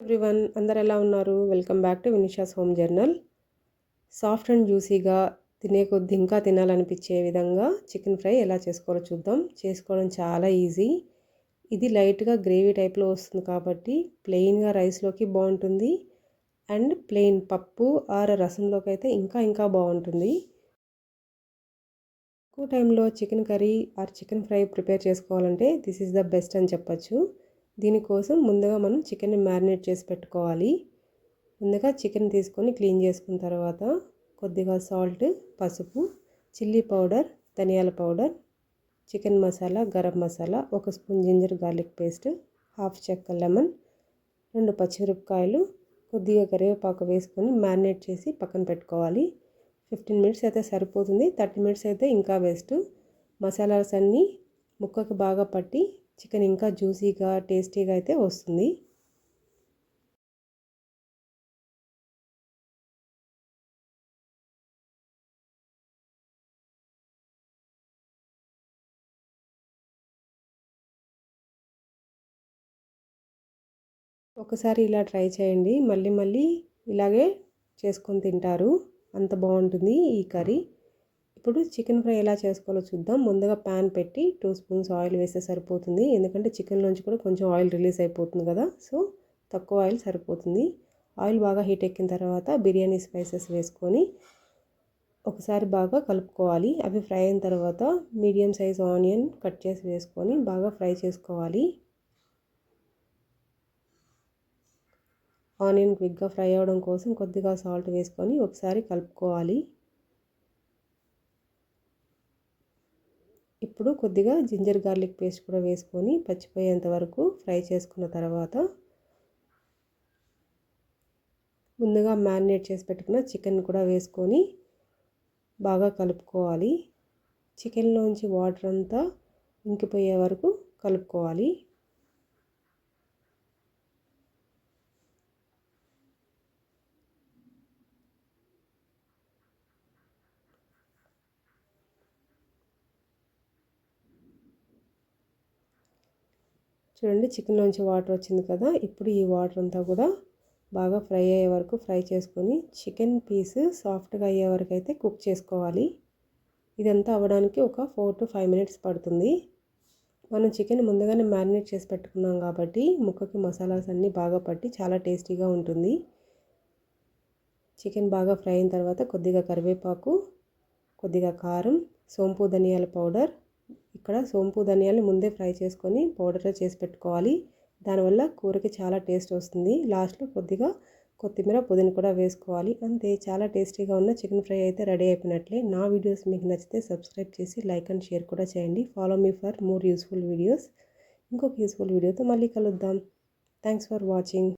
Everyone అందరు ఎలా ఉన్నారు? Welcome back to Vinisha's home journal. Soft and జ్యూసీగా తినే కొద్ది ఇంకా తినాలనిపించే విధంగా చికెన్ ఫ్రై ఎలా చేసుకోవాలో చూద్దాం. చేసుకోవడం చాలా ఈజీ. ఇది లైట్గా గ్రేవీ టైప్లో వస్తుంది కాబట్టి ప్లెయిన్గా రైస్లోకి బాగుంటుంది అండ్ ప్లెయిన్ పప్పు ఆర్ రసంలోకి అయితే ఇంకా బాగుంటుంది. తక్కువ టైంలో chicken curry or chicken fry prepare చేసుకోవాలంటే దిస్ ఈజ్ ద బెస్ట్ అని చెప్పచ్చు. దీనికోసం ముందుగా మనం చికెన్ని మ్యారినేట్ చేసి పెట్టుకోవాలి. ముందుగా చికెన్ తీసుకొని క్లీన్ చేసుకున్న తర్వాత కొద్దిగా సాల్ట్, పసుపు, చిల్లీ పౌడర్, ధనియాల powder, chicken masala, garam masala, 1 spoon ginger garlic paste, half చెక్క లెమన్, 2 పచ్చిమిరపకాయలు, కొద్దిగా కరివేపాకు వేసుకొని మ్యారినేట్ చేసి పక్కన పెట్టుకోవాలి. 15 మినిట్స్ అయితే సరిపోతుంది. 30 మినిట్స్ అయితే ఇంకా బెస్ట్. మసాలాస్ అన్నీ ముక్కకి బాగా పట్టి చికెన్ ఇంకా జ్యూసీగా టేస్టీగా అయితే వస్తుంది. ఒకసారి ఇలా ట్రై చేయండి. మళ్ళీ ఇలాగే చేసుకొని తింటారు. అంత బాగుంటుంది ఈ కర్రీ. ఇప్పుడు చికెన్ ఫ్రై ఎలా చేసుకోవాలో చూద్దాం. ముందుగా ప్యాన్ పెట్టి 2 స్పూన్స్ ఆయిల్ వేస్తే సరిపోతుంది. ఎందుకంటే చికెన్లోంచి కూడా కొంచెం ఆయిల్ రిలీజ్ అయిపోతుంది కదా, సో తక్కువ ఆయిల్ సరిపోతుంది. ఆయిల్ బాగా హీట్ ఎక్కిన తర్వాత బిర్యానీ స్పైసెస్ వేసుకొని ఒకసారి బాగా కలుపుకోవాలి. అవి ఫ్రై అయిన తర్వాత మీడియం సైజ్ ఆనియన్ కట్ చేసి వేసుకొని బాగా ఫ్రై చేసుకోవాలి. ఆనియన్ క్విక్గా ఫ్రై అవ్వడం కోసం కొద్దిగా సాల్ట్ వేసుకొని ఒకసారి కలుపుకోవాలి. ఇప్పుడు కొద్దిగా జింజర్ గార్లిక్ పేస్ట్ కూడా వేసుకొని పచ్చిపోయేంత వరకు ఫ్రై చేసుకున్న తర్వాత ముందుగా మ్యారినేట్ చేసి పెట్టుకున్న చికెన్ కూడా వేసుకొని బాగా కలుపుకోవాలి. చికెన్లోంచి వాటర్ అంతా ఇంకిపోయే వరకు కలుపుకోవాలి. చూడండి, చికెన్లోంచి వాటర్ వచ్చింది కదా. ఇప్పుడు ఈ వాటర్ అంతా కూడా బాగా ఫ్రై అయ్యే వరకు ఫ్రై చేసుకొని చికెన్ పీస్ సాఫ్ట్గా అయ్యే వరకు అయితే కుక్ చేసుకోవాలి. ఇదంతా అవ్వడానికి ఒక 4 to 5 మినిట్స్ పడుతుంది. మనం చికెన్ ముందుగానే మ్యారినేట్ చేసి పెట్టుకున్నాం కాబట్టి ముక్కకి మసాలాస్ అన్నీ బాగా పట్టి చాలా టేస్టీగా ఉంటుంది. చికెన్ బాగా ఫ్రై అయిన తర్వాత కొద్దిగా కరివేపాకు, కొద్దిగా కారం, సోంపు ధనియాల పౌడర్. ఇక్కడ సోంపు ధనియాలు ముందే ఫ్రై చేసుకొని పౌడర్లో చేసి పెట్టుకోవాలి. దానివల్ల కూరకి చాలా టేస్ట్ వస్తుంది. లాస్ట్లో కొద్దిగా కొత్తిమీర, పుదీనా కూడా వేసుకోవాలి. అంతే, చాలా టేస్టీగా ఉన్న చికెన్ ఫ్రై అయితే రెడీ అయిపోయినట్లే. నా వీడియోస్ మీకు నచ్చితే సబ్స్క్రైబ్ చేసి లైక్ అండ్ షేర్ కూడా చేయండి. Follow me for more useful videos. ఇంకొక యూస్ఫుల్ వీడియోతో మళ్ళీ కలుద్దాం. Thanks for watching.